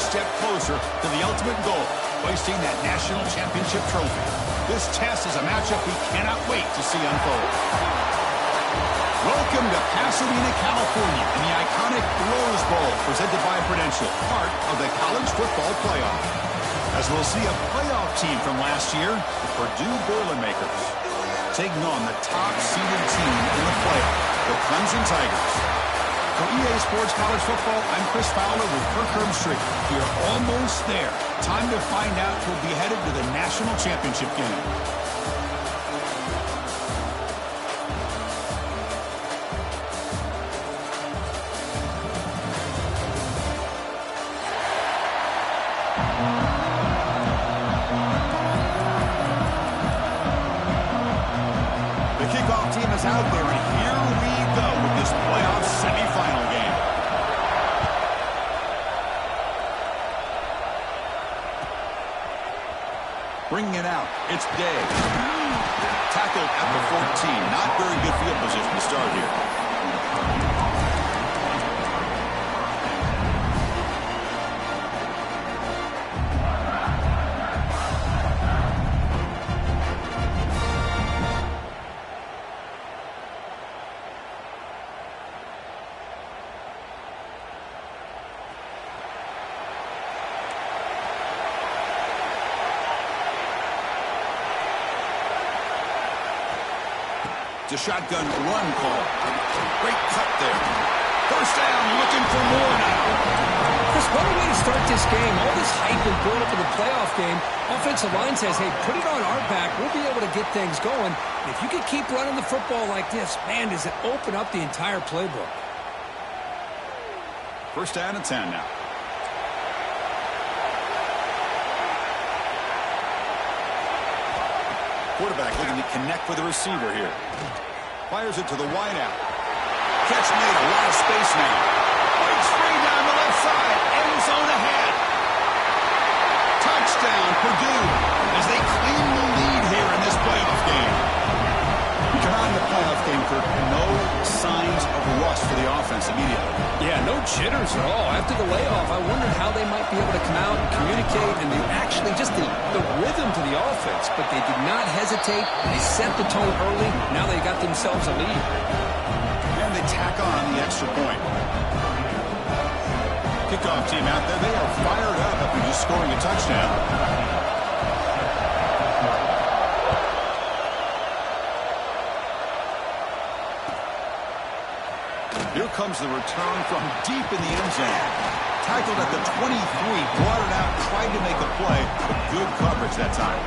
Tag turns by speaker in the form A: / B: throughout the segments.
A: step closer to the ultimate goal, hoisting that national championship trophy. This test is a matchup we cannot wait to see unfold. Welcome to Pasadena, California, in the iconic Rose Bowl, presented by Prudential, part of the college football playoff. As we'll see a playoff team from last year, the Purdue Boilermakers, taking on the top-seeded team in the playoff, the Clemson Tigers. For EA Sports College Football, I'm Chris Fowler with Kirk Herbstreit. We are almost there. Time to find out who'll be headed to the national championship game. The kickoff team is out there, and here we go with this playoff semifinal game. Bringing it out, it's Day. Tackled at the 14. Not very good field position to start here. It's a shotgun run call. Great cut there. First down, looking for more now.
B: Chris, what a way to start this game. All this hype and build up in the playoff game. Offensive line says, hey, put it on our back. We'll be able to get things going. And if you can keep running the football like this, man, does it open up the entire playbook.
A: First down and 10 now. Quarterback looking to connect with the receiver here. Fires it to the wideout. Catch made, a lot of space now. Breaks free down the left side. End zone ahead. Touchdown, Purdue, as they claim the lead here in this playoff game. We come out in the playoff game, Kirk, no signs of rust for the offense immediately.
B: Yeah, no jitters at all. After the layoff, I wondered how they might be able to come out and communicate and actually just the rhythm to the offense. But they did not hesitate. They set the tone early. Now they got themselves a lead.
A: And they tack on the extra point. Kickoff team out there. They are fired up after just scoring a touchdown. Here comes the return from deep in the end zone. Tackled at the 23, brought it out, tried to make a play, but good coverage that time.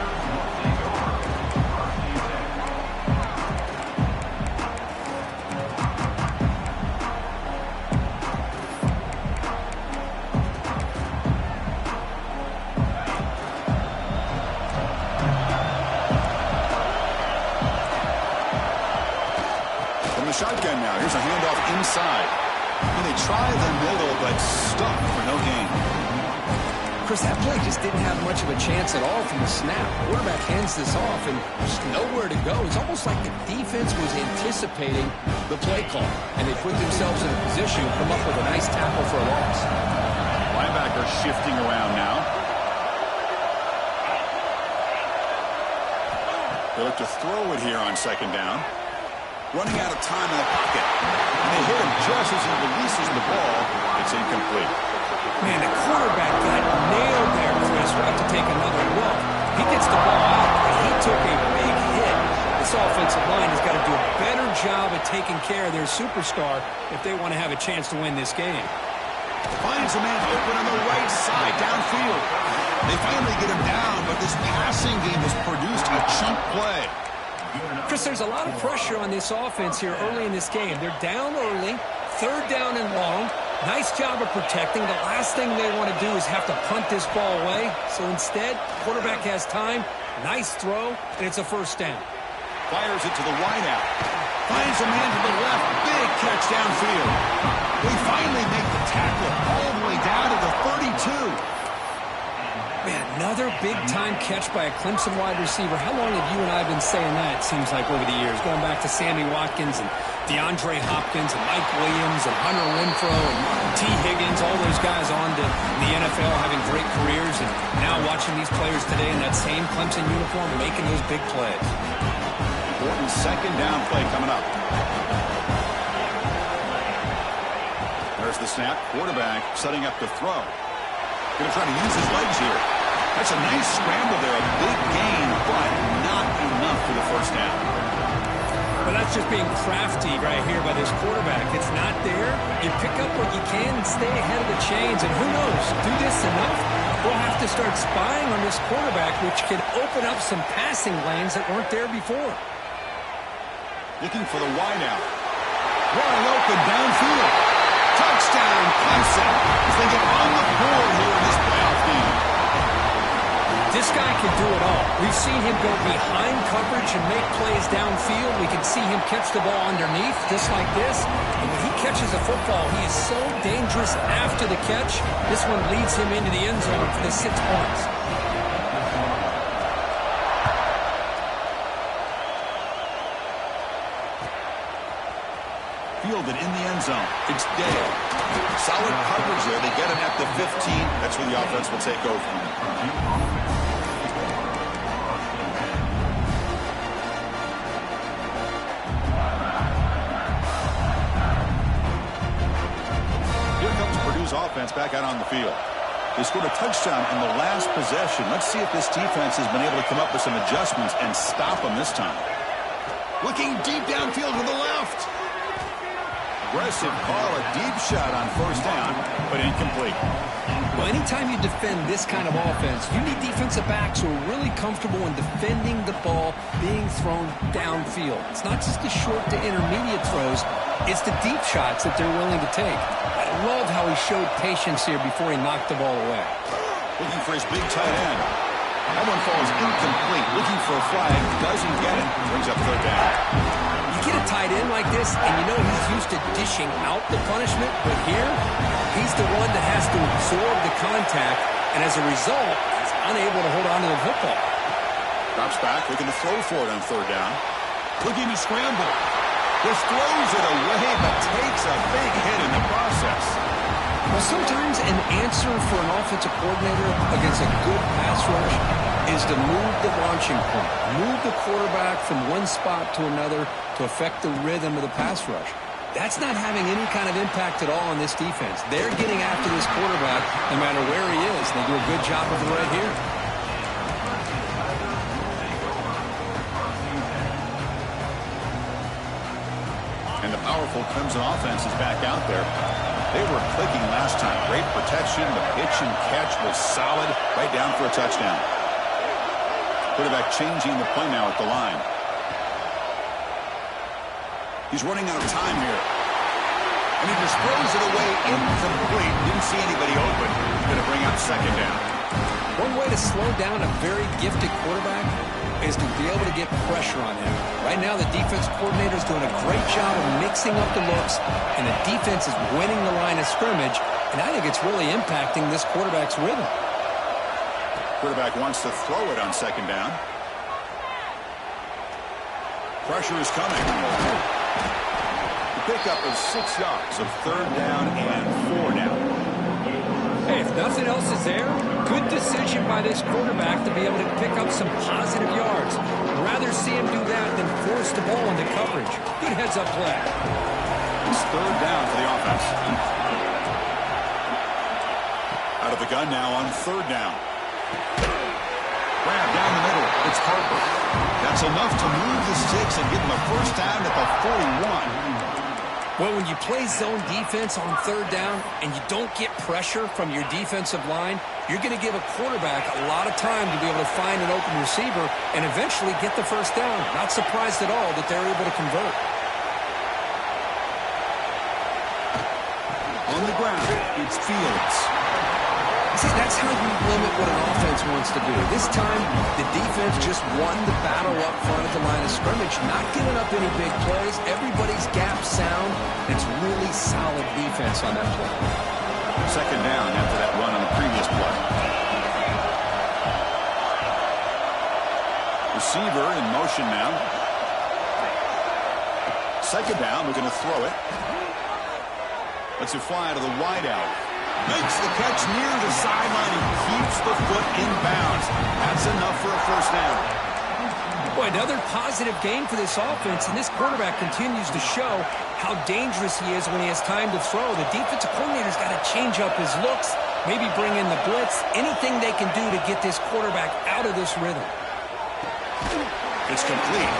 A: Shotgun now. Here's a handoff inside. And they try the middle, but stuck for no gain.
B: Chris, that play just didn't have much of a chance at all from the snap. Quarterback hands this off and just nowhere to go. It's almost like the defense was anticipating the play call, and they put themselves in a position to come up with a nice tackle for a loss.
A: Linebacker shifting around now. They look to throw it here on second down. Running out of time in the pocket. And they hit him just as he releases the ball. It's incomplete.
B: Man, the quarterback got nailed there, Chris. We'll have to take another look. He gets the ball out, but he took a big hit. This offensive line has got to do a better job of taking care of their superstar if they want to have a chance to win this game.
A: Finds a man open on the right side downfield. They finally get him down, but this passing game has produced a chunk play.
B: Chris, there's a lot of pressure on this offense here early in this game. They're down early, third down and long. Nice job of protecting. The last thing they want to do is have to punt this ball away. So instead, quarterback has time, nice throw, and it's a first down.
A: Fires it to the wideout. Finds a man to the left. Big catch downfield. They finally make the tackle all the way down to the 32.
B: Man, another big-time catch by a Clemson wide receiver. How long have you and I been saying that, it seems like, over the years? Going back to Sammy Watkins and DeAndre Hopkins and Mike Williams and Hunter Renfrow. And T. Higgins, all those guys on to the NFL having great careers, and now watching these players today in that same Clemson uniform making those big plays.
A: Important second down play coming up. There's the snap. Quarterback setting up to throw. Going to try to use his legs here. That's a nice scramble there. A big gain, but not enough for the first down.
B: Well, that's just being crafty right here by this quarterback. It's not there. You pick up what you can and stay ahead of the chains. And who knows, do this enough, we'll have to start spying on this quarterback, which can open up some passing lanes that weren't there before.
A: Looking for the wideout. Wide open downfield. Touchdown, Clemson. As they get on the board here in this playoff game.
B: This guy can do it all. We've seen him go behind coverage and make plays downfield. We can see him catch the ball underneath, just like this. And when he catches a football, he is so dangerous after the catch. This one leads him into the end zone for the 6 points.
A: Fielded in the end zone. It's Dale. Solid coverage there. They get him at the 15. That's where the offense will take over. Offense back out on the field. They scored a touchdown in the last possession. Let's see if this defense has been able to come up with some adjustments and stop them this time. Looking deep downfield to the left. Aggressive call, a deep shot on first down, but incomplete.
B: Well, anytime you defend this kind of offense, you need defensive backs who are really comfortable in defending the ball being thrown downfield. It's not just the short to intermediate throws, it's the deep shots that they're willing to take. I love how he showed patience here before he knocked the ball away.
A: Looking for his big tight end. That one falls incomplete. Looking for a flag, doesn't get it. Brings up third down.
B: You get a tight end like this, and you know he's used to dishing out the punishment, but here, he's the one that has to absorb the contact, and as a result, he's unable to hold on to the football.
A: Drops back, looking to throw for it on third down. Looking to scramble. Just throws it away, but takes a big hit in the process.
B: Well, sometimes an answer for an offensive coordinator against a good pass rush is to move the launching point, move the quarterback from one spot to another to affect the rhythm of the pass rush. That's not having any kind of impact at all on this defense. They're getting after this quarterback no matter where he is. They do a good job of it right here.
A: And the powerful Clemson offense is back out there. They were clicking last time. Great protection. The pitch and catch was solid. Right down for a touchdown. Quarterback changing the play now at the line. He's running out of time here. And he just throws it away incomplete. Didn't see anybody open. He's going to bring up second down.
B: One way to slow down a very gifted quarterback is to be able to get pressure on him. Right now, the defense coordinator is doing a great job of mixing up the looks, and the defense is winning the line of scrimmage, and I think it's really impacting this quarterback's rhythm.
A: Quarterback wants to throw it on second down. Pressure is coming. The pickup of 6 yards, so third down and 4 now.
B: Hey, if nothing else is there, good decision by this quarterback to be able to pick up some positive yards. I'd rather see him do that than force the ball into coverage. Good heads-up play.
A: It's third down for the offense. Out of the gun now on third down. Grab down the middle. It's Harper. That's enough to move the sticks and give him a first down at the 41.
B: Well, when you play zone defense on third down and you don't get pressure from your defensive line, you're going to give a quarterback a lot of time to be able to find an open receiver and eventually get the first down. Not surprised at all that they're able to convert.
A: On the ground, it's Fields.
B: See, that's how you limit what an offense wants to do. This time, the defense just won the battle up front at the line of scrimmage, not giving up any big plays. Everybody's gap sound. It's really solid defense on that play.
A: Second down after that run on the previous play. Receiver in motion now. Second down, we're going to throw it. Lets it fly to the wideout. Makes the catch near the sideline and keeps the foot in bounds. That's enough for a first down.
B: Boy, another positive game for this offense, and this quarterback continues to show how dangerous he is when he has time to throw. The defensive coordinator's got to change up his looks, maybe bring in the blitz, anything they can do to get this quarterback out of this rhythm.
A: It's complete.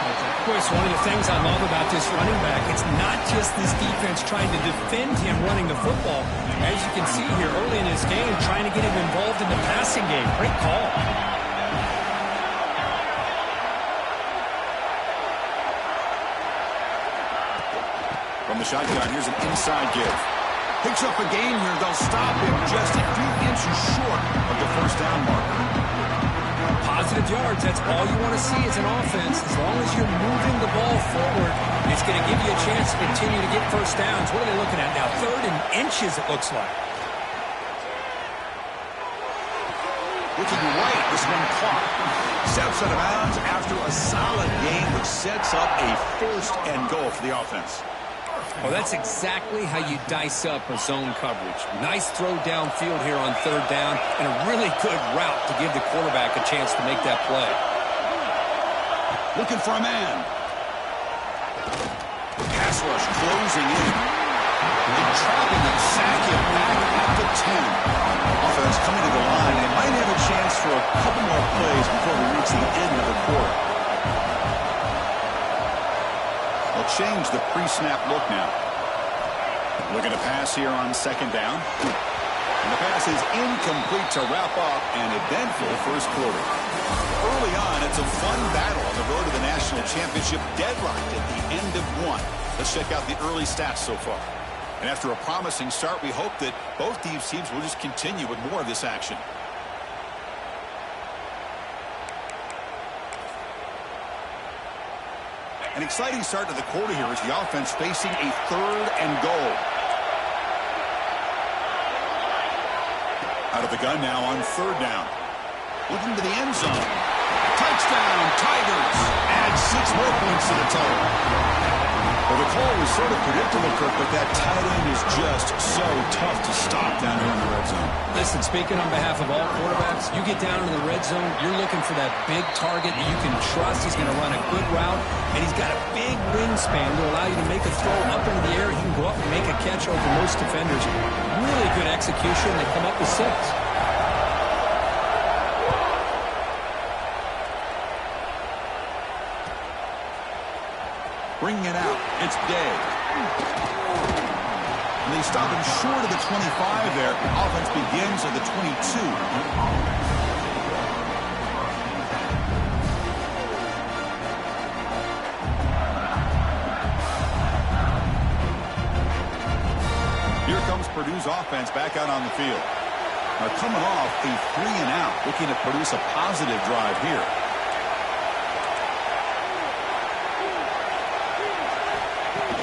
B: Of course, one of the things I love about this running back, it's not just this defense trying to defend him running the football. As you can see here early in this game, trying to get him involved in the passing game. Great call.
A: From the shotgun, here's an inside give. Picks up a gain here. They'll stop him just a few inches short of the first down marker.
B: Positive yards, that's all you want to see as an offense. As long as you're moving the ball forward, it's going to give you a chance to continue to get first downs. What are they looking at now? 3rd and inches, it looks like.
A: Looking right, this one caught. Steps out of bounds after a solid gain, which sets up a first and goal for the offense.
B: Well, that's exactly how you dice up a zone coverage. Nice throw downfield here on 3rd down, and a really good route to give the quarterback a chance to make that play.
A: Looking for a man. Pass rush closing in. They trap him and sack him back at the 10. Offense coming to the line. They might have a chance for a couple more plays before we reach the end of the quarter. They'll change the pre-snap look now. Looking to pass here on 2nd down. And the pass is incomplete to wrap up an eventful first quarter. Early on, it's a fun battle on the road to the national championship, deadlocked at the end of one. Let's check out the early stats so far. And after a promising start, we hope that both these teams will just continue with more of this action. An exciting start to the quarter here as the offense facing a 3rd and goal. Out of the gun now on 3rd down. Looking to the end zone. Touchdown, Tigers. Add 6 more points to the total. Well, the call was sort of predictable, Kirk, but that tight end is just so tough to stop down here in the red zone.
B: Listen, speaking on behalf of all quarterbacks, you get down in the red zone, you're looking for that big target that you can trust. He's going to run a good route, and he's got a big wingspan to allow you to make a throw up into the air. He can go up and make a catch over most defenders. Really good execution. They come up with 6.
A: Bringing it out. It's Day. And they stop him short of the 25 there. Offense begins at the 22. Here comes Purdue's offense back out on the field. Now coming off a 3-and-out, looking to produce a positive drive here.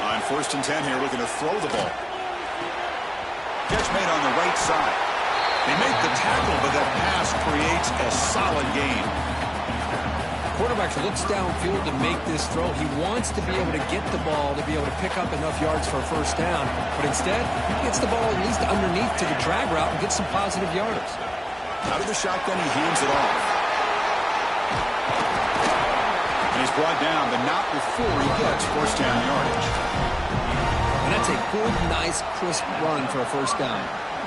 A: On 1st and 10 here, looking to throw the ball. Catch made on the right side. They make the tackle, but that pass creates a solid gain.
B: Quarterback looks downfield to make this throw. He wants to be able to get the ball to be able to pick up enough yards for a first down. But instead, he gets the ball at least underneath to the drag route and gets some positive yards.
A: Out of the shotgun, he hands it off. And he's brought down, but not before he gets first down yardage.
B: And that's a good, nice, crisp run for a first down.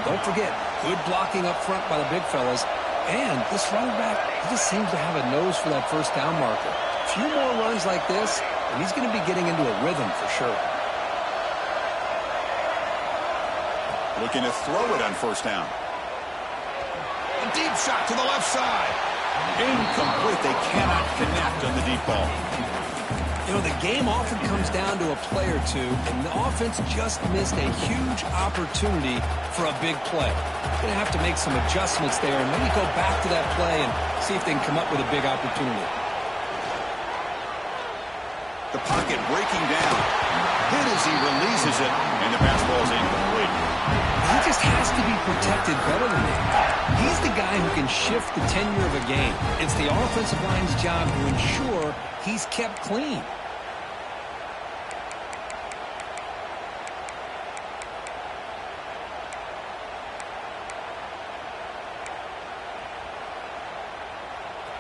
B: Don't forget, good blocking up front by the big fellas. And this running back, he just seems to have a nose for that first down marker. A few more runs like this, and he's going to be getting into a rhythm for sure.
A: Looking to throw it on first down. A deep shot to the left side. Incomplete. They cannot connect on the deep ball.
B: You know, the game often comes down to a play or two, and the offense just missed a huge opportunity for a big play. Going to have to make some adjustments there and maybe go back to that play and see if they can come up with a big opportunity.
A: The pocket breaking down. Hit as he releases it, and the pass ball is incomplete.
B: He just has to be protected better than that. He's the guy who can shift the tenure of a game. It's the offensive line's job to ensure he's kept clean.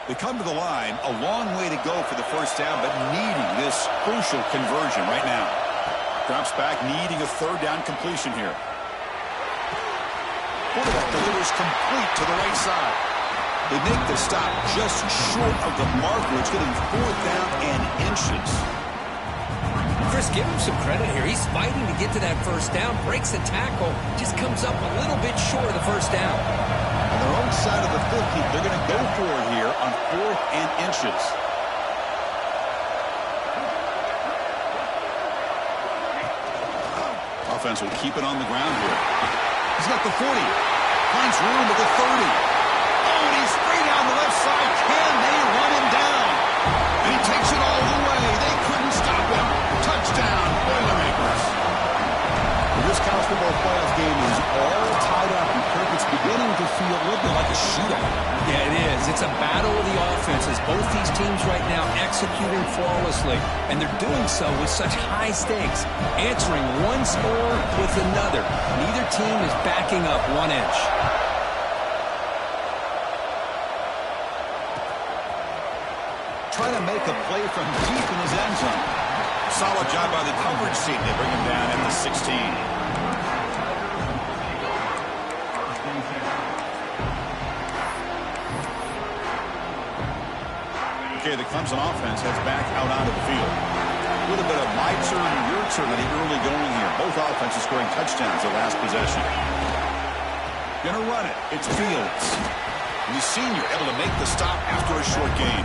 A: They come to the line, a long way to go for the first down, but needing this crucial conversion right now. Drops back, needing a third down completion here. Quarterback delivers complete to the right side. They make the stop just short of the marker. It's getting fourth down and inches.
B: Chris, give him some credit here. He's fighting to get to that first down, breaks the tackle, just comes up a little bit short of the first down.
A: On their own side of the 50, they're going to go for it here on fourth and inches. Offense will keep it on the ground here. He's got the 40. Finds room at the 30. Oh, and he's free down the left side. Can they run him down? And he takes it all the way. They couldn't stop him. Touchdown, Boilermakers. This college football playoff game is all tied up. It's beginning to feel a little bit like a shootout.
B: Yeah, it is. It's a battle of the offenses. Both these teams right now executing flawlessly, and they're doing so with such high stakes, answering one score with another. Neither team is backing up 1 inch.
A: Trying to make a play from deep in his end zone. Solid job by the coverage team. They bring him down at the 16. Okay, the Clemson offense heads back out onto the field. A little bit of my turn, your turn in the early going here. Both offenses scoring touchdowns at last possession. Gonna run it. It's Fields. The senior able to make the stop after a short gain.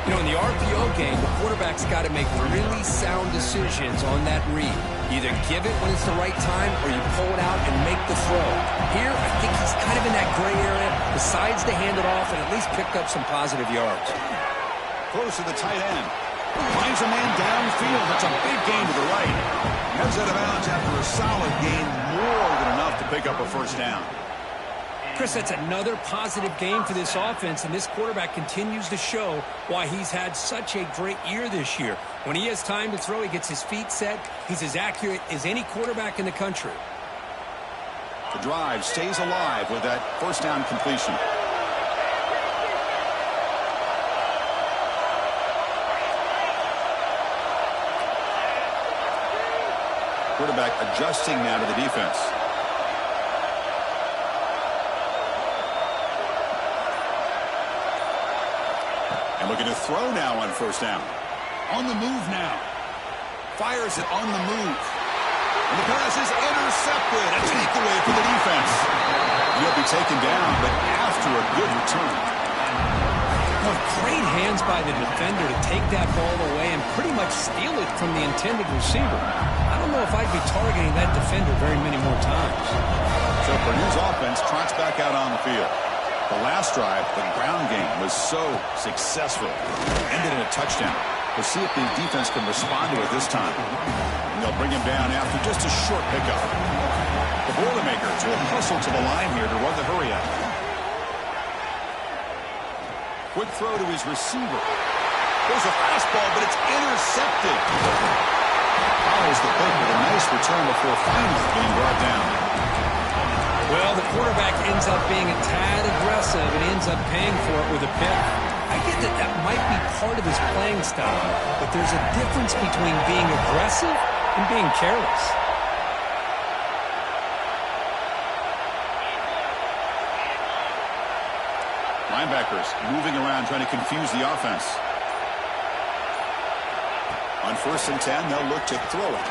B: You know, in the RPO game, the quarterback's got to make really sound decisions on that read. Either give it when it's the right time or you pull it out and make the throw. Here, I think he's kind of in that gray area, decides to hand it off and at least picked up some positive yards.
A: Close to the tight end. Finds a man downfield. That's a big gain to the right. Heads out of bounds after a solid gain, more than enough to pick up a first down.
B: Chris, that's another positive game for this offense, and this quarterback continues to show why he's had such a great year this year. When he has time to throw, he gets his feet set. He's as accurate as any quarterback in the country.
A: The drive stays alive with that first down completion. Quarterback adjusting now to the defense. And looking to throw now on first down. On the move now. Fires it on the move. And the pass is intercepted. A takeaway for the defense. He'll be taken down, but after a good return.
B: Well, great hands by the defender to take that ball away and pretty much steal it from the intended receiver. I don't know if I'd be targeting that defender very many more times.
A: So Purdue's offense trots back out on the field. The last drive, the ground game, was so successful. Ended in a touchdown. We'll see if the defense can respond to it this time. And they'll bring him down after just a short pickup. The Boilermakers will hustle to the line here to run the hurry up. Quick throw to his receiver. There's a fastball, but it's intercepted. Follows the pick with a nice return before finally being brought down.
B: Well, the quarterback ends up being a tad aggressive and ends up paying for it with a pick. I get that that might be part of his playing style, but there's a difference between being aggressive and being careless.
A: Linebackers moving around trying to confuse the offense. On 1st and 10, they'll look to throw it.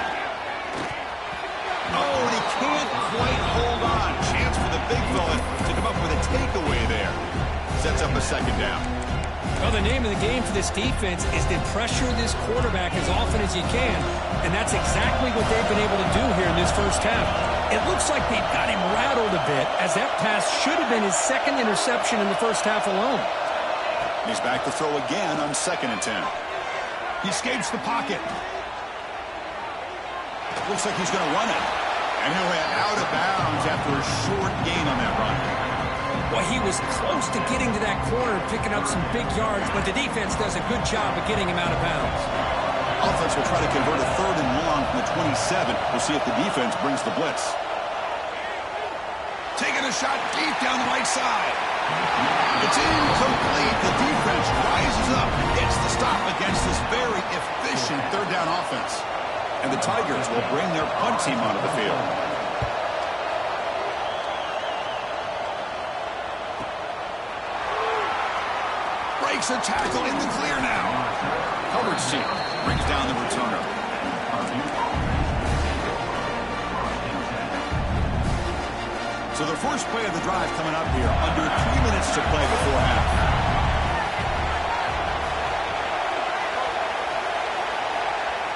A: Oh, and he can't quite hold on. Chance for the big fella to come up with a takeaway there. Sets up a second down.
B: Well, the name of the game for this defense is to pressure this quarterback as often as you can, and that's exactly what they've been able to do here in this first half. It looks like they've got him rattled a bit, as that pass should have been his second interception in the first half alone.
A: He's back to throw again on 2nd and 10. He escapes the pocket. Looks like he's going to run it. And he'll head out of bounds after a short gain on that run.
B: Well, he was close to getting to that corner, picking up some big yards, but the defense does a good job of getting him out of bounds.
A: Offense will try to convert a 3rd and long from the 27. We'll see if the defense brings the blitz. Taking a shot deep down the right side. It's incomplete. The defense rises up and gets the stop against this very efficient third down offense. And the Tigers will bring their punt team onto the field. Breaks a tackle in the clear now. Coverage team brings down the returner. So the first play of the drive coming up here. Under 3 minutes to play before half.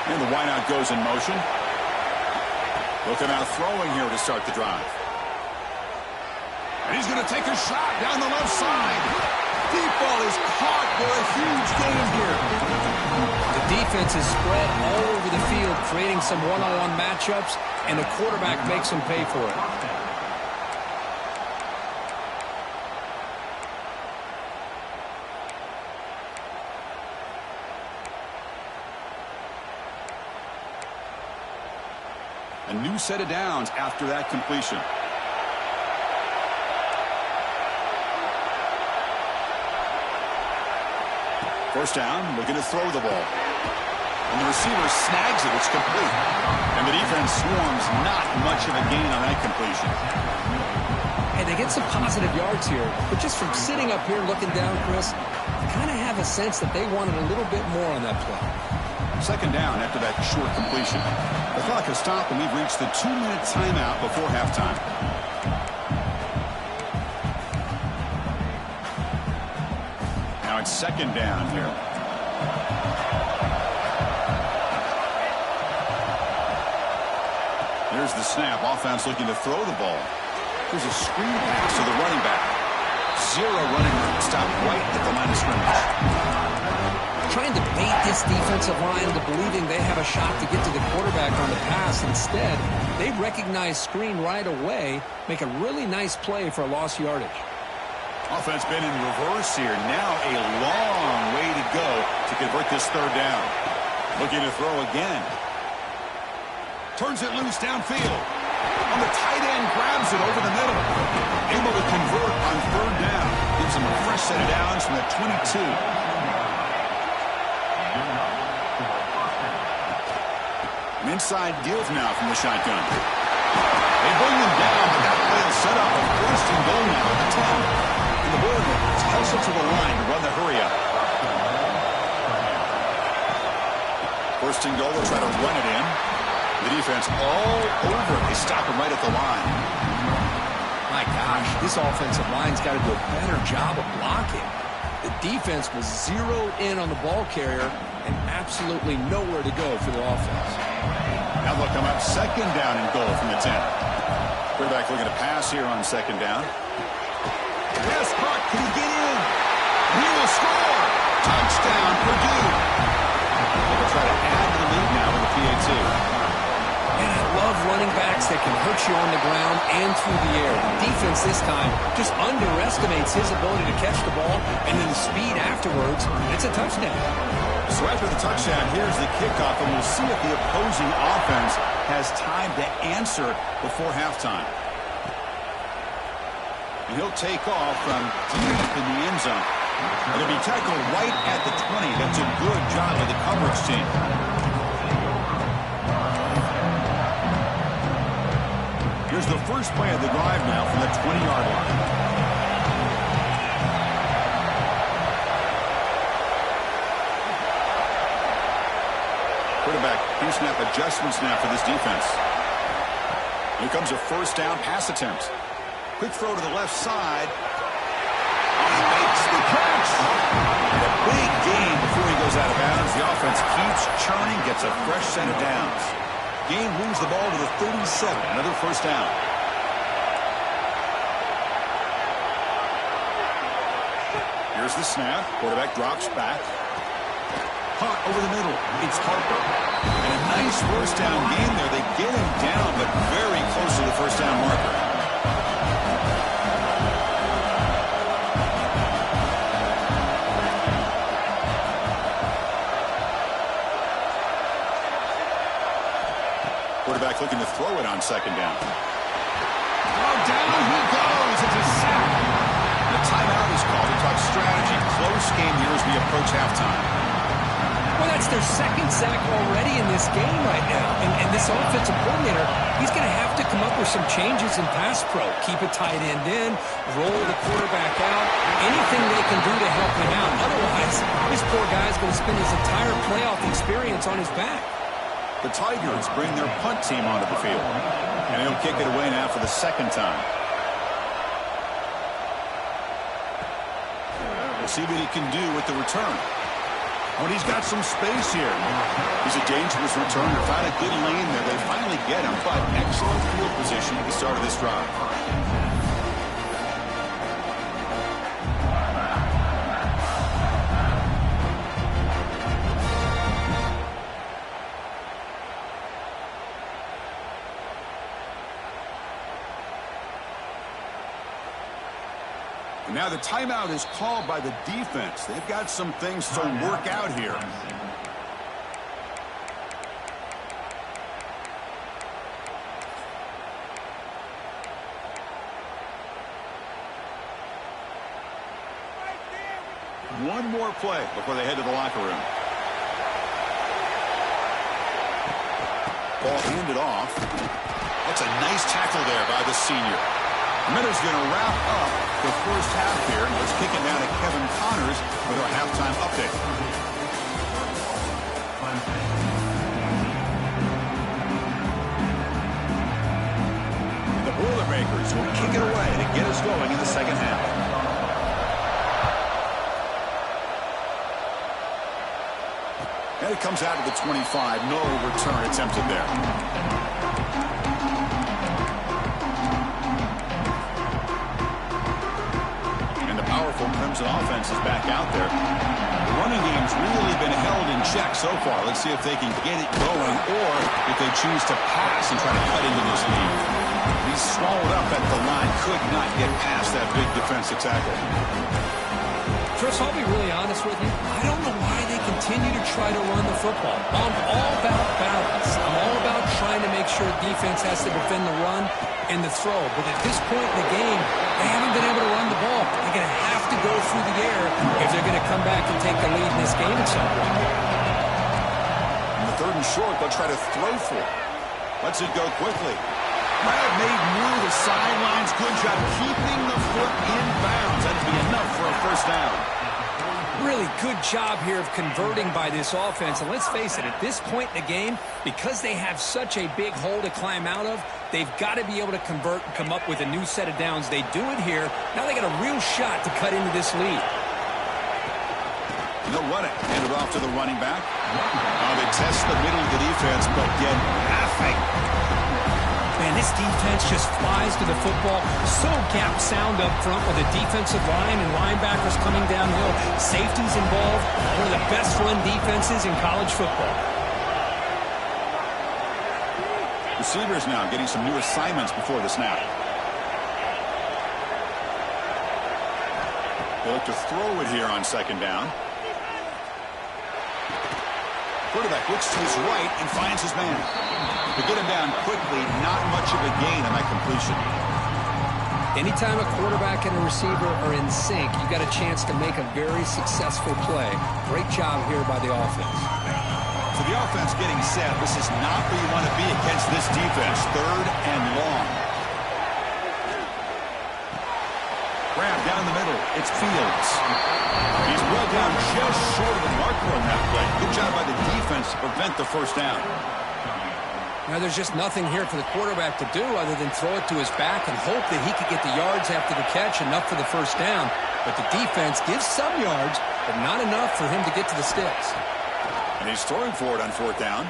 A: And the wideout goes in motion. Looking out throwing here to start the drive. And he's going to take a shot down the left side. Deep ball is caught for a huge gain here.
B: The defense is spread all over the field, creating some one-on-one matchups, and the quarterback makes them pay for it.
A: A new set of downs after that completion. First down, looking to throw the ball. And the receiver snags it. It's complete. And the defense swarms. Not much of a gain on that completion.
B: And they get some positive yards here. But just from sitting up here looking down, Chris, I kind of have a sense that they wanted a little bit more on that play.
A: Second down after that short completion. The clock has stopped, and we've reached the 2-minute timeout before halftime. Now it's second down here. Here's the snap. Offense looking to throw the ball. Here's a screen pass to the running back. Zero running room. Stopped right at the line of scrimmage.
B: Trying to bait this defensive line into believing they have a shot to get to the quarterback on the pass. Instead, they recognize screen right away, make a really nice play for a lost yardage.
A: Offense been in reverse here. Now a long way to go to convert this third down. Looking to throw again. Turns it loose downfield. On the tight end, grabs it over the middle. Able to convert on third down. Gives him a fresh set of downs from the 22. An inside give now from the shotgun. They bring them down, but that play will set up a first and goal now at the 10. And the Boilermakers hustle to the line to run the hurry up. First and goal, they'll try to run it in. The defense all over it. They stop him right at the line.
B: My gosh, this offensive line's got to do a better job of blocking. The defense was zeroed in on the ball carrier and absolutely nowhere to go for the offense.
A: Now they'll come up second down and goal from the 10. Quarterback looking to pass here on second down. Yes, Clark, can he get in? He will score. Touchdown, Purdue. They'll try to add to the lead now with the PAT.
B: And I love running backs that can hurt you on the ground and through the air. The defense this time just underestimates his ability to catch the ball, and then the speed afterwards, it's a touchdown.
A: So after the touchdown, here's the kickoff, and we'll see if the opposing offense has time to answer before halftime. And he'll take off from deep in the end zone. It'll be tackled right at the 20. That's a good job of the coverage team. Here's the first play of the drive now from the 20-yard line. Quarterback, pre-snap adjustments now for this defense. Here comes a first down pass attempt. Quick throw to the left side. And he makes the catch. And a big gain before he goes out of bounds. The offense keeps churning, gets a fresh set of downs. Gain moves the ball to the 37. Another first down. Here's the snap. Quarterback drops back. Punt over the middle. It's Harper. And a nice first down game there. They get him down, but very close to the first down marker. Quarterback looking to throw it on second down. Oh, down he goes. this game here as we approach halftime?
B: Well, that's their second sack already in this game right now. And this offensive coordinator, he's going to have to come up with some changes in pass pro. Keep a tight end in, roll the quarterback out, anything they can do to help him out. Otherwise, this poor guy's going to spend his entire playoff experience on his back.
A: The Tigers bring their punt team onto the field. And he'll kick it away now for the second time. We'll see what he can do with the return. When he's got some space here. He's a dangerous returner. Found a good lane there. They finally get him, but excellent field position at the start of this drive. Now the timeout is called by the defense. They've got some things to work out here. One more play before they head to the locker room. Ball handed off. That's a nice tackle there by the senior. Miller's going to wrap up the first half here. Let's kick it down to Kevin Connors with our halftime update. The Boilermakers will kick it away to get us going in the second half. And it comes out to the 25. No return attempted there. Clemson offense is back out there. The running game's really been held in check so far. Let's see if they can get it going or if they choose to pass and try to cut into this lead. He's swallowed up at the line. Could not get past that big defensive tackle.
B: Chris, I'll be really honest with you. I don't know why they continue to try to run the football. I'm all about balance. I'm all about trying to make sure defense has to defend the run and the throw. But at this point in the game, they haven't been able to run the ball. They're going to have to go through the air if they're going to come back and take the lead in this game at some point.
A: On the third and short, they'll try to throw for it. Lets it go quickly. Brad made near the sidelines. Good job keeping the foot in bounds. That'd be enough for a first down.
B: Really good job here of converting by this offense. And let's face it, at this point in the game, because they have such a big hole to climb out of, they've got to be able to convert and come up with a new set of downs. They do it here. Now they got a real shot to cut into this lead.
A: They'll run it. Hand it off to the running back. They test the middle of the defense, but get nothing.
B: Man, this defense just flies to the football. So gap sound up front with a defensive line and linebackers coming downhill. Safeties involved. One of the best run defenses in college football.
A: Receivers now getting some new assignments before the snap. They look to throw it here on second down. Quarterback looks to his right and finds his man. To get him down quickly, not much of a gain on that completion.
B: Anytime a quarterback and a receiver are in sync, you got a chance to make a very successful play. Great job here by the offense.
A: So the offense getting set. This is not where you want to be against this defense. Third and long. Grab down the middle. It's Fields. He's brought down just short of the marker on that play. Good job by the defense to prevent the first down.
B: Now there's just nothing here for the quarterback to do other than throw it to his back and hope that he could get the yards after the catch, enough for the first down. But the defense gives some yards, but not enough for him to get to the sticks.
A: And he's throwing for it on fourth down.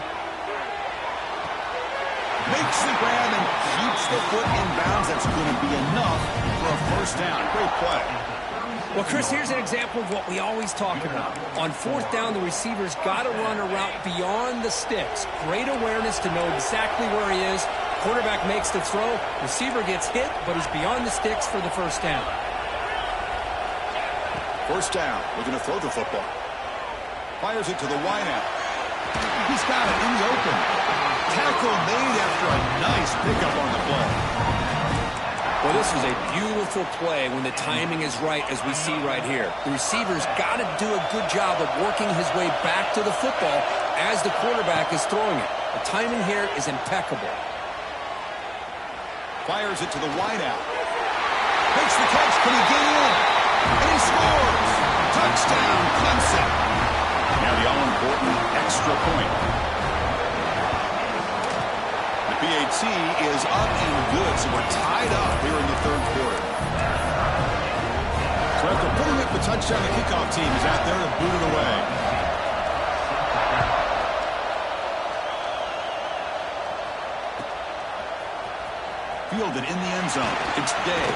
A: Makes the grab and keeps the foot in bounds. That's going to be enough for a first down. Great play.
B: Well, Chris, here's an example of what we always talk about. On fourth down, the receiver's got to run a route beyond the sticks. Great awareness to know exactly where he is. Quarterback makes the throw. Receiver gets hit, but he's beyond the sticks for the first down.
A: First down. Looking to throw the football. Fires it to the wideout. He's got it in the open. Tackle made after a nice pickup on the play.
B: Well, this is a beautiful play when the timing is right, as we see right here. The receiver's got to do a good job of working his way back to the football as the quarterback is throwing it. The timing here is impeccable.
A: Fires it to the wideout. Makes the catch. Can he get in? And he scores! Touchdown, Clemson! Now the all-important extra point. The PAT is up and good, so we're tied up here in the third quarter. So after putting up the touchdown, the kickoff team is out there to boot it away. Fielded in the end zone. It's Day.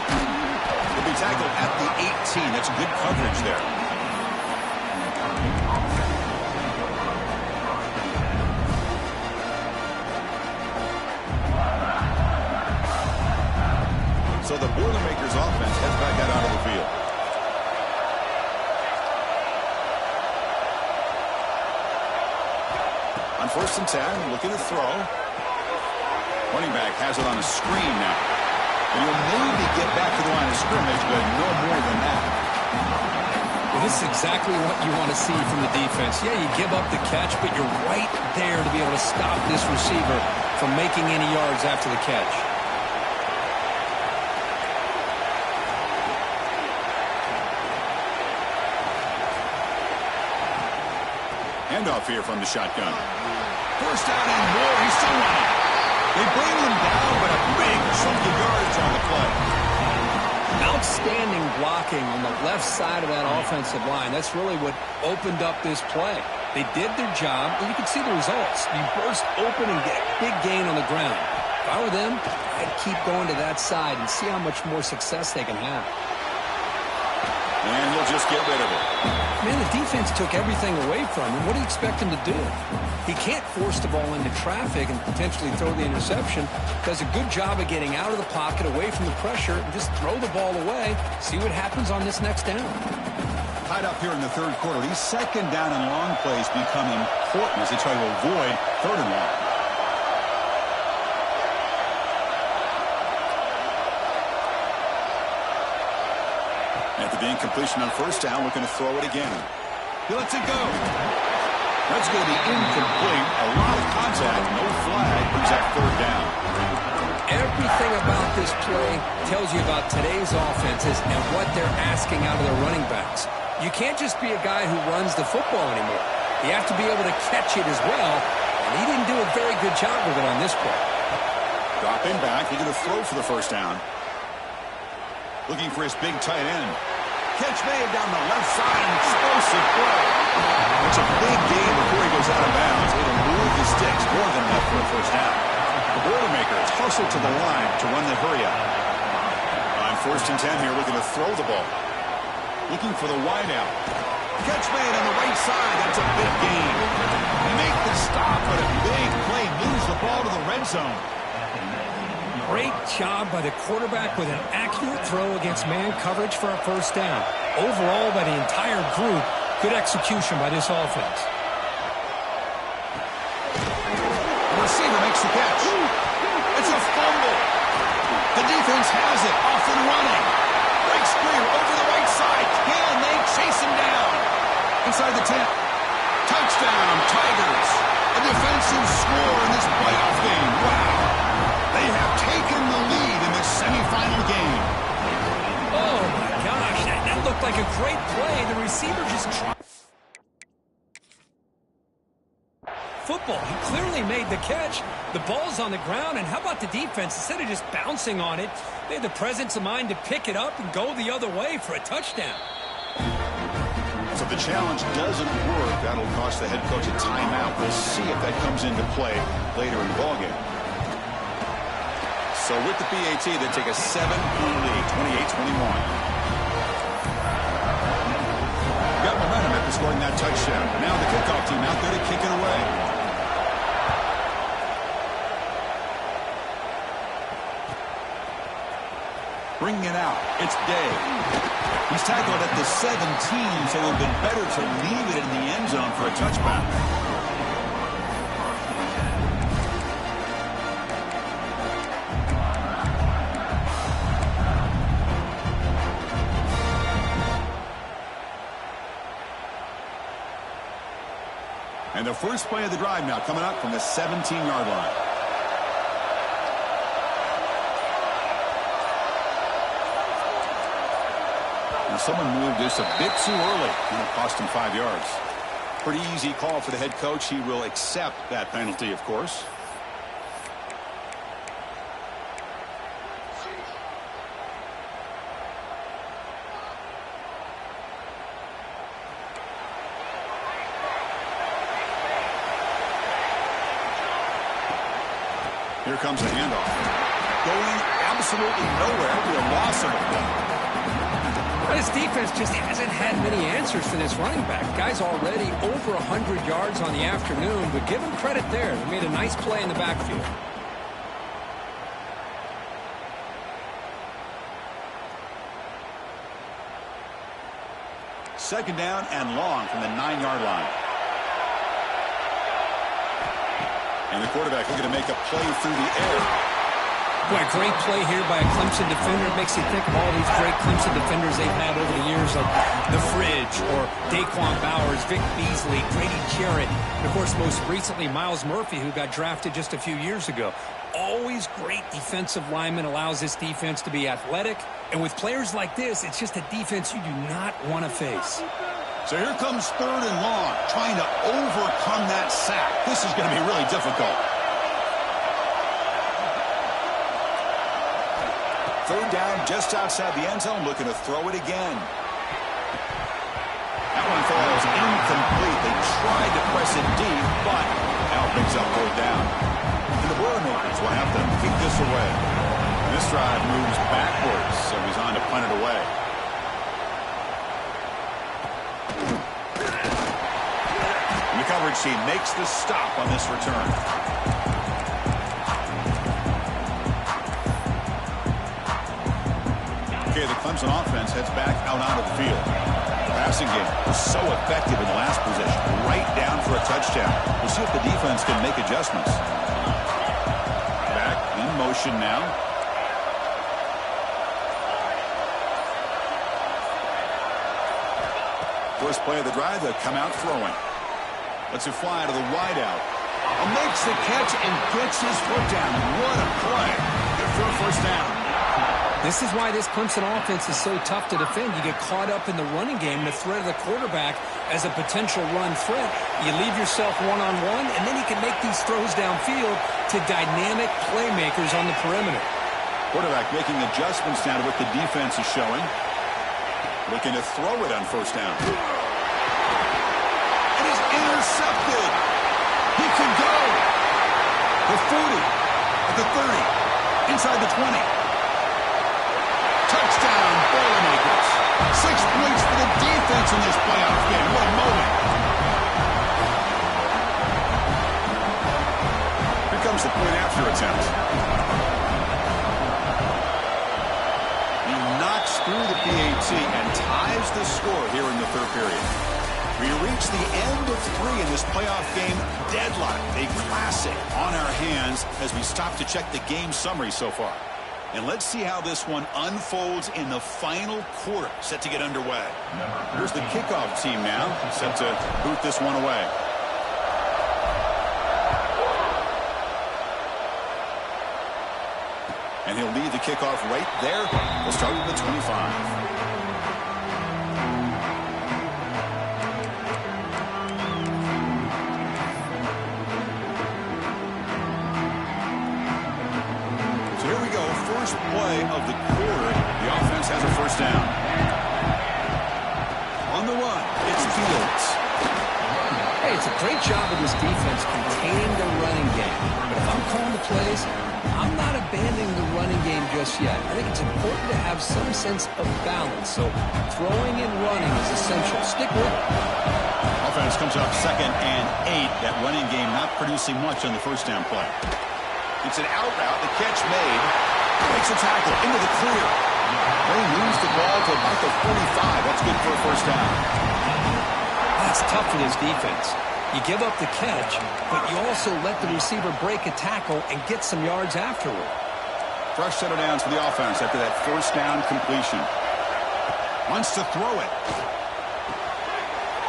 A: He'll be tackled at the 18. That's good coverage there. So the Boilermakers offense heads back out onto the field. On 1st and 10, looking to throw. Running back has it on a screen now. And he'll maybe get back to the line of scrimmage, but no more than that.
B: Well, this is exactly what you want to see from the defense. Yeah, you give up the catch, but you're right there to be able to stop this receiver from making any yards after the catch.
A: Handoff here from the shotgun. First down and more. He's still running. They bring him down, but a big chunk of yardage on the play.
B: Outstanding blocking on the left side of that offensive line. That's really what opened up this play. They did their job, and you can see the results. You burst open and get a big gain on the ground. If I were them, I'd keep going to that side and see how much more success they can have.
A: And he'll just get rid of it.
B: Man, the defense took everything away from him. What do you expect him to do? He can't force the ball into traffic and potentially throw the interception. Does a good job of getting out of the pocket, away from the pressure, and just throw the ball away. See what happens on this next down.
A: Tied up here in the third quarter. These second down and long plays become important as they try to avoid 3rd and long. After the incompletion on 1st down, looking to throw it again. He lets it go. That's going to be incomplete. A lot of contact, no flag, brings that 3rd down.
B: Everything about this play tells you about today's offenses and what they're asking out of their running backs. You can't just be a guy who runs the football anymore. You have to be able to catch it as well, and he didn't do a very good job with it on this play.
A: Dropping back, he's going to throw for the 1st down. Looking for his big tight end. Catch made down the left side, an explosive play. It's a big gain before he goes out of bounds. It'll move the sticks more than enough for a 1st down. The Boilermakers hustle to the line to run the hurry up. On 1st and 10 here, looking to throw the ball. Looking for the wideout. Catch made on the right side. That's a big gain. They make the stop, but a big play moves the ball to the red zone.
B: Great job by the quarterback with an accurate throw against man coverage for a 1st down. Overall, by the entire group, good execution by this offense.
A: The receiver makes the catch. It's a fumble. The defense has it, off and running. Breaks clear over the right side. Can they chase him down? Inside the 10. Touchdown, Tigers. A defensive score in this playoff game. Wow. They have taken the lead in this semifinal game.
B: Oh, my gosh. That looked like a great play. The receiver just tried. Football. He clearly made the catch. The ball's on the ground, and how about the defense? Instead of just bouncing on it, they had the presence of mind to pick it up and go the other way for a touchdown.
A: So if the challenge doesn't work, that'll cost the head coach a timeout. We'll see if that comes into play later in the ballgame. So with the PAT, they take a 7-point lead, 28-21. Got momentum after scoring that touchdown. Now the kickoff team out there to kick it away. Bringing it out, it's Day. He's tackled at the 17, so it would have been better to leave it in the end zone for a touchback. And the first play of the drive now coming up from the 17-yard line. Now someone moved just a bit too early, and it cost him 5 yards. Pretty easy call for the head coach. He will accept that penalty, of course. Here comes a handoff. Going absolutely nowhere with a loss of a play.
B: This defense just hasn't had many answers for this running back. Guy's already over 100 yards on the afternoon, but give him credit there. They made a nice play in the backfield.
A: Second down and long from the 9-yard line. And the quarterback looking to make a play through the air.
B: Boy, great play here by a Clemson defender. It makes you think of all these great Clemson defenders they've had over the years, like The Fridge or Daquan Bowers, Vic Beasley, Grady Jarrett, and of course, most recently, Myles Murphy, who got drafted just a few years ago. Always great defensive lineman, allows this defense to be athletic. And with players like this, it's just a defense you do not want to face.
A: So here comes third and long, trying to overcome that sack. This is going to be really difficult. Third down just outside the end zone, looking to throw it again. That one falls incomplete. They tried to press it deep, but now picks up third down. And the Boilermakers will have to kick this away. This drive moves backwards, so he's on to punt it away. And the coverage team makes the stop on this return. Okay, the Clemson offense heads back out onto the field. The passing game was so effective in the last possession, right down for a touchdown. We'll see if the defense can make adjustments. Back in motion now. First play of the drive, they'll come out throwing. Lets it fly to the wideout. Makes the catch and gets his foot down. What a play. Good for a first down.
B: This is why this Clemson offense is so tough to defend. You get caught up in the running game, the threat of the quarterback as a potential run threat. You leave yourself one-on-one, and then you can make these throws downfield to dynamic playmakers on the perimeter.
A: Quarterback making adjustments now to what the defense is showing. Looking to throw it on first down. It is intercepted. He can go. The 40, at the 30, inside the 20. Touchdown, Boilermakers. 6 points for the defense in this playoff game. What a moment. Here comes the point after attempt. He knocks through the PAT and ties the score here in the third period. We reach the end of 3 in this playoff game. Deadlock, a classic on our hands as we stop to check the game summary so far. And let's see how this one unfolds in the final quarter, set to get underway. Here's the kickoff team now, set to boot this one away. And he'll lead the kickoff right there. We'll start with the 25. First play of the quarter, the offense has a first down. On the run, it's Fields.
B: Hey, it's a great job of this defense containing the running game. But if I'm calling the plays, I'm not abandoning the running game just yet. I think it's important to have some sense of balance. So throwing and running is essential. Stick with it.
A: Offense comes up 2nd and 8. That running game not producing much on the first down play. It's an out route. The catch made. Makes a tackle into the clear. They moves the ball to about the 45. That's good for a first down.
B: That's tough for this defense. You give up the catch, but you also let the receiver break a tackle and get some yards afterward.
A: Fresh set of downs for the offense after that first down completion. Wants to throw it.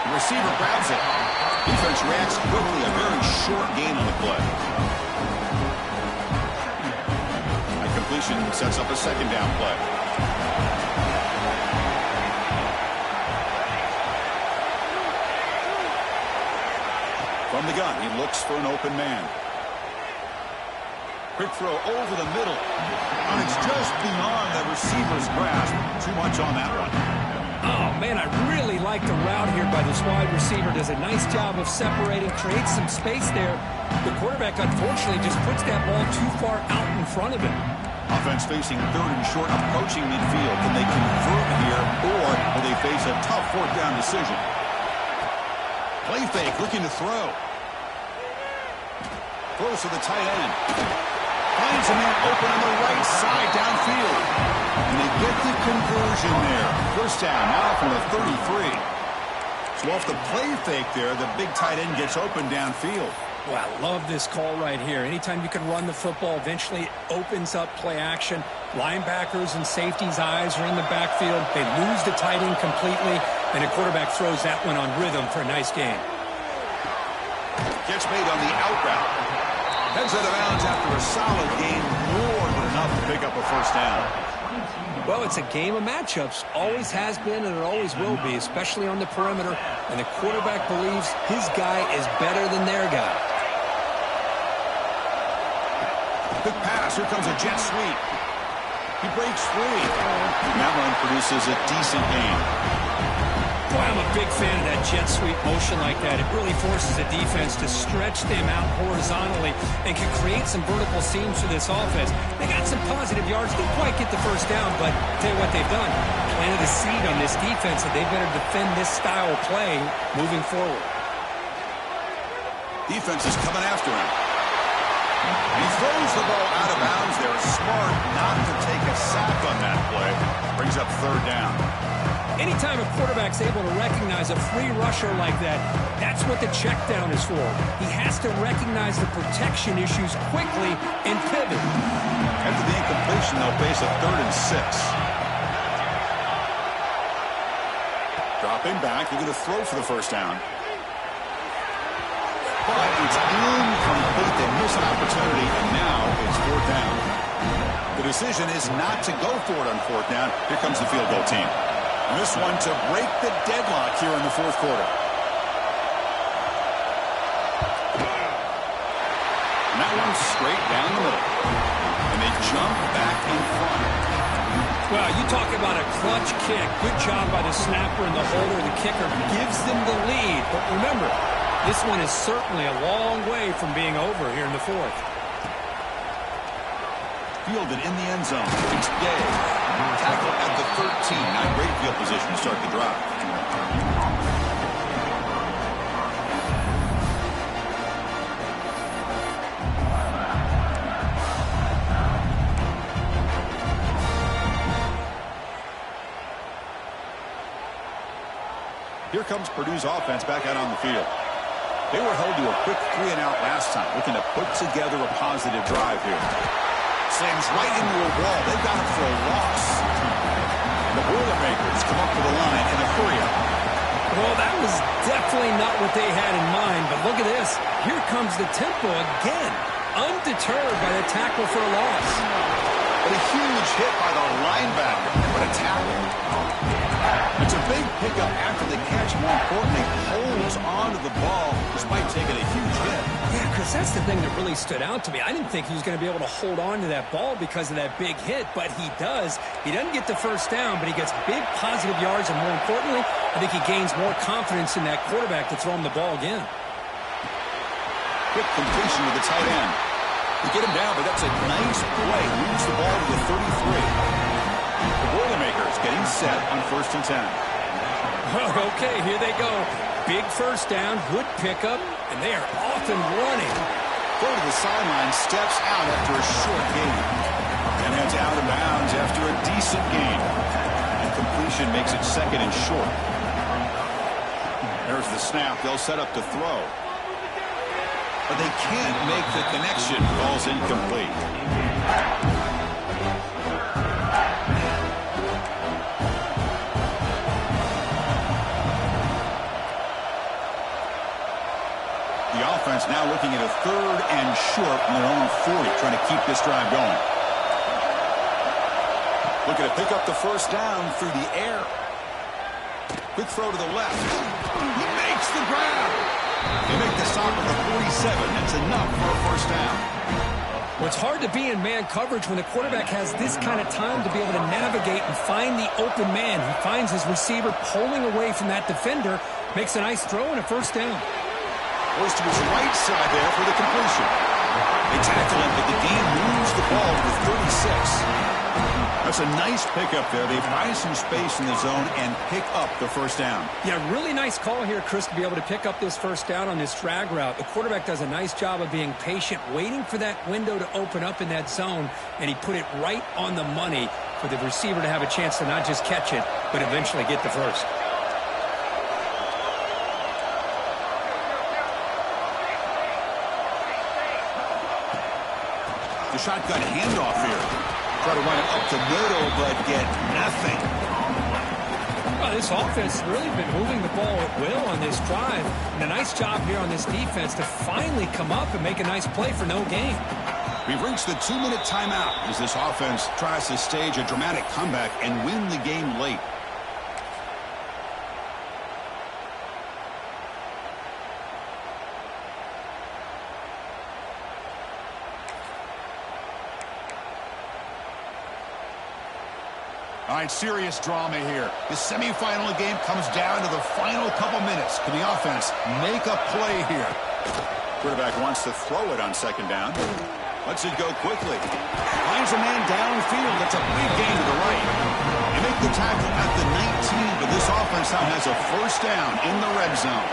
A: The receiver grabs it. Defense reacts quickly. A very short gain on the play. A completion sets up a second down play. From the gun, he looks for an open man. Quick throw over the middle. And it's just beyond the receiver's grasp. Too much on that one.
B: Oh, man, I really like the route here by this wide receiver. Does a nice job of separating, creates some space there. The quarterback, unfortunately, just puts that ball too far out in front of him.
A: Offense facing third and short, approaching midfield. Can they convert here, or will they face a tough fourth down decision? Play fake, looking to throw. Throws to the tight end. Finds a man open on the right side downfield. And they get the conversion there. First down now from the 33. So off the play fake there, the big tight end gets open downfield.
B: Well, I love this call right here. Anytime you can run the football, eventually it opens up play action. Linebackers and safeties' eyes are in the backfield. They lose the tight end completely, and a quarterback throws that one on rhythm for a nice gain.
A: Gets made on the out route. Heads out of bounds after a solid gain, more than enough to pick up a first down.
B: Well, it's a game of matchups. Always has been, and it always will be, especially on the perimeter. And the quarterback believes his guy is better than their guy.
A: Quick pass. Here comes a jet sweep. He breaks free. And that run produces a decent gain.
B: Boy, I'm a big fan of that jet sweep motion like that. It really forces a defense to stretch them out horizontally and can create some vertical seams for this offense. They got some positive yards. Didn't quite get the first down, but tell you what they've done. Planted a seed on this defense that they better defend this style of play moving forward.
A: Defense is coming after him. He throws the ball out of bounds there. Smart not to take a sack on that play. Brings up third down.
B: Anytime a quarterback's able to recognize a free rusher like that, that's what the check down is for. He has to recognize the protection issues quickly and pivot.
A: After the incompletion, they'll face a 3rd and 6. Dropping back, they're going to throw for the first down. But it's incomplete. They miss an opportunity, and now it's 4th down. The decision is not to go for it on 4th down. Here comes the field goal team. And this one to break the deadlock here in the 4th quarter. And that one's straight down the middle. And they jump back in front.
B: Well, you talk about a clutch kick. Good job by the snapper and the holder. The kicker gives them the lead. But remember, this one is certainly a long way from being over here in the 4th.
A: Fielded in the end zone. It's Day. Tackle at the 13. Not great field position to start the drive. Here comes Purdue's offense back out on the field. They were held to a quick 3-and-out last time, looking to put together a positive drive here. Slams right into a wall. They've got him for a loss. And the Boilermakers come up to the line in a hurry-up.
B: Well, that was definitely not what they had in mind, but look at this. Here comes the tempo again, undeterred by the tackle for a loss.
A: But a huge hit by the linebacker. What a tackle. It's a big pickup after the catch. More importantly, holds on to the ball despite taking a huge hit.
B: Yeah, because that's the thing that really stood out to me. I didn't think he was going to be able to hold on to that ball because of that big hit, but he does. He doesn't get the first down, but he gets big positive yards, and more importantly, I think he gains more confidence in that quarterback to throw him the ball again.
A: Quick completion to the tight end. They get him down, but that's a nice play. Moves the ball to the 33. The Boilermakers getting set on 1st and 10.
B: Okay, here they go. Big first down, good pickup, and they are off and running.
A: Go to the sideline, steps out after a short gain. And heads out of bounds after a decent gain. And completion makes it 2nd and short. There's the snap. They'll set up to throw. But they can't make the connection. Ball's incomplete. offense now looking at a 3rd and short from their own 40, trying to keep this drive going. Looking to pick up the first down through the air. Quick throw to the left. He makes the grab. They make the stop at the 47. That's enough for a first down.
B: Well, it's hard to be in man coverage when the quarterback has this kind of time to be able to navigate and find the open man. He finds his receiver pulling away from that defender, makes a nice throw and a first down.
A: Goes to his right side there for the completion. They tackle him, but the game moves the ball to 36. That's a nice pickup there. They find some space in the zone and pick up the first down.
B: Yeah, really nice call here, Chris, to be able to pick up this first down on this drag route. The quarterback does a nice job of being patient, waiting for that window to open up in that zone, and he put it right on the money for the receiver to have a chance to not just catch it, but eventually get the first.
A: The shotgun handoff here. Try to run it up the middle, but get nothing.
B: Well, this offense has really been moving the ball at will on this drive. And a nice job here on this defense to finally come up and make a nice play for no gain.
A: We've reached the 2-minute timeout as this offense tries to stage a dramatic comeback and win the game late. All right, serious drama here. The semifinal game comes down to the final couple minutes. Can the offense make a play here? Quarterback wants to throw it on second down. Lets it go quickly. Finds a man downfield. That's a big gain to the right. They make the tackle at the 19, but this offense now has a first down in the red zone.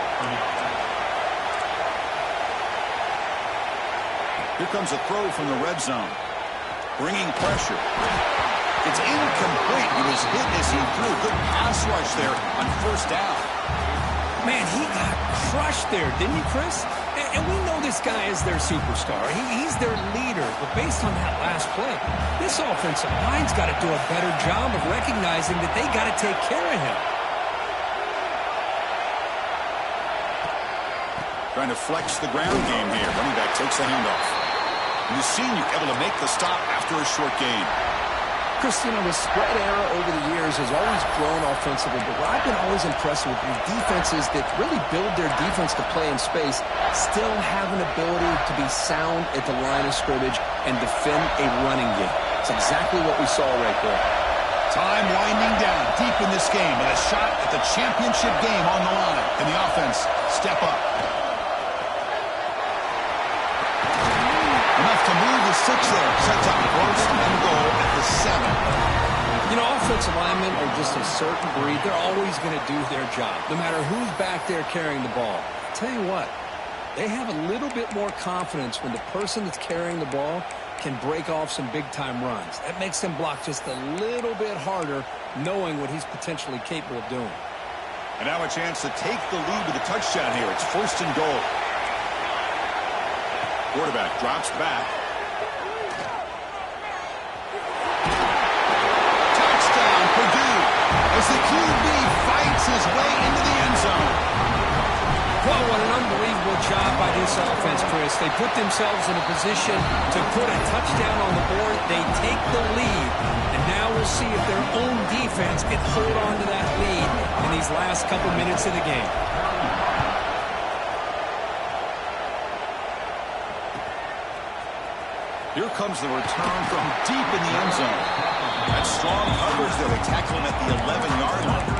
A: Here comes a throw from the red zone. Bringing pressure. It's incomplete. He was hit as he threw. Good pass rush there on first down.
B: Man, he got crushed there, didn't he, Chris? And we know this guy is their superstar. He's their leader. But based on that last play, this offensive line's got to do a better job of recognizing that they got to take care of him.
A: Trying to flex the ground game here. Running back takes the handoff. And the senior able to make the stop after a short gain.
C: Chris, you know, the spread era over the years has always grown offensively, but what I've been always impressed with is defenses that really build their defense to play in space still have an ability to be sound at the line of scrimmage and defend a running game. It's exactly what we saw right there.
A: Time winding down deep in this game and a shot at the championship game on the line. Can the offense step up? Enough to move the 6 there. Sets up first and goal at the 7.
B: You know, offensive linemen are just a certain breed. They're always going to do their job, no matter who's back there carrying the ball. I'll tell you what, they have a little bit more confidence when the person that's carrying the ball can break off some big-time runs. That makes them block just a little bit harder, knowing what he's potentially capable of doing.
A: And now a chance to take the lead with a touchdown here. It's first and goal. Quarterback drops back. Touchdown, Purdue, as the QB fights his way into the end zone.
B: Well, what an unbelievable job by this offense, Chris. They put themselves in a position to put a touchdown on the board. They take the lead, and now we'll see if their own defense can hold on to that lead in these last couple minutes of the game.
A: Here comes the return from deep in the end zone. That's strong coverage there. They tackle him at the 11-yard line.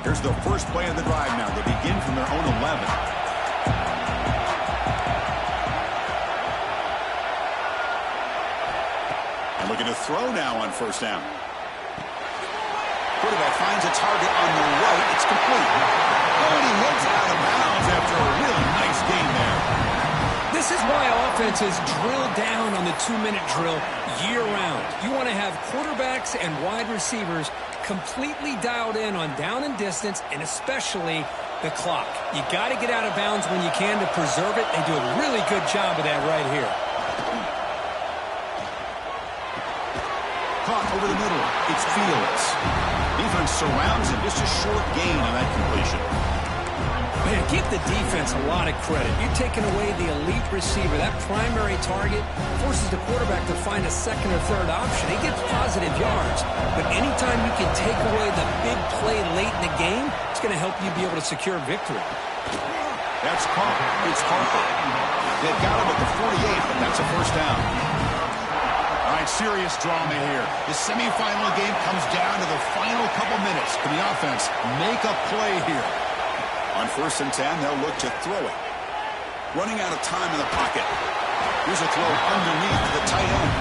A: Here's the first play of the drive now. They begin from their own 11. And looking to throw now on first down. Quarterback finds a target on the right. It's complete. Oh, and he hits out of bounds after a really nice game there.
B: This is why offenses drill down on the 2-minute drill year-round. You want to have quarterbacks and wide receivers completely dialed in on down and distance, and especially the clock. You got to get out of bounds when you can to preserve it. They do a really good job of that right here.
A: Caught over the middle. It's Fields. Defense surrounds him. Just a short gain on that completion.
B: Man, give the defense a lot of credit. You're taking away the elite receiver. That primary target forces the quarterback to find a second or third option. He gets positive yards. But anytime you can take away the big play late in the game, it's going to help you be able to secure victory.
A: That's Carter. It's Harper. They've got him at the 48, but that's a first down. All right, serious drama here. The semifinal game comes down to the final couple minutes. Can the offense make a play here? On 1st and 10, they'll look to throw it. Running out of time in the pocket. Here's a throw underneath to the tight end.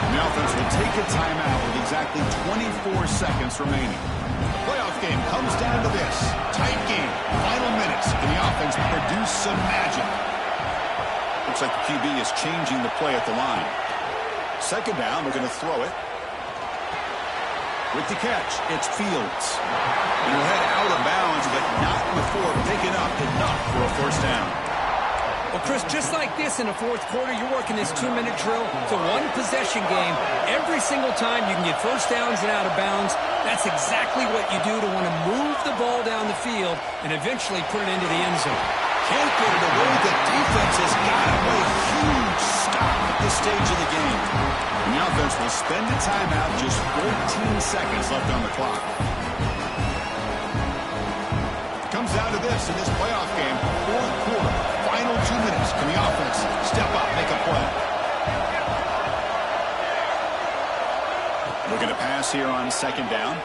A: And the offense will take a timeout with exactly 24 seconds remaining. The playoff game comes down to this. Tight game. Final minutes. Can the offense produce some magic? Looks like the QB is changing the play at the line. 2nd down, they're going to throw it. With the catch, it's Fields. And he'll head out of bounds, but not before picking up enough for a first down.
B: Well, Chris, just like this in the 4th quarter, you're working this 2-minute drill. It's a one-possession game. Every single time you can get first downs and out of bounds. That's exactly what you do to want to move the ball down the field and eventually put it into the end zone.
A: Can't get it away. The defense has got to play a huge stop at this stage of the game. And the offense will spend a timeout, just 14 seconds left on the clock. It comes down to this in this playoff game. 4th quarter, final 2 minutes. Can the offense step up, make a play? Looking to pass here on 2nd down.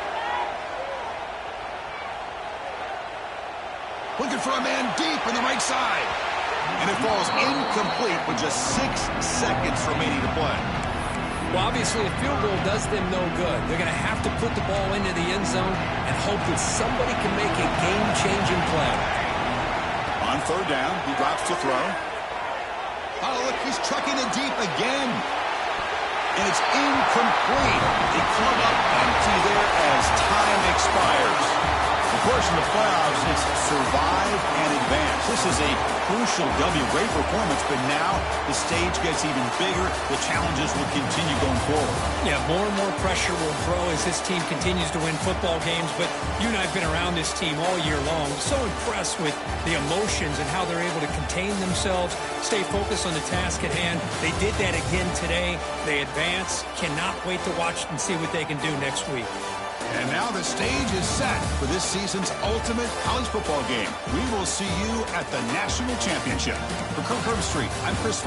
A: Looking for a man deep on the right side. And it falls incomplete with just 6 seconds remaining to play.
B: Well, obviously, a field goal does them no good. They're going to have to put the ball into the end zone and hope that somebody can make a game-changing play.
A: On 3rd down, he drops to throw. Oh, look, he's trucking it deep again. And it's incomplete. They come up empty there as time expires. Of course, in the playoffs, it's survive and advance. This is a crucial W. Great performance, but now the stage gets even bigger. The challenges will continue going forward.
B: Yeah, more and more pressure will grow as this team continues to win football games, but you and I have been around this team all year long. So impressed with the emotions and how they're able to contain themselves, stay focused on the task at hand. They did that again today. They advance. Cannot wait to watch and see what they can do next week.
A: And now the stage is set for this season's ultimate college football game. We will see you at the National Championship. For Kirk Herbstreit, I'm Chris.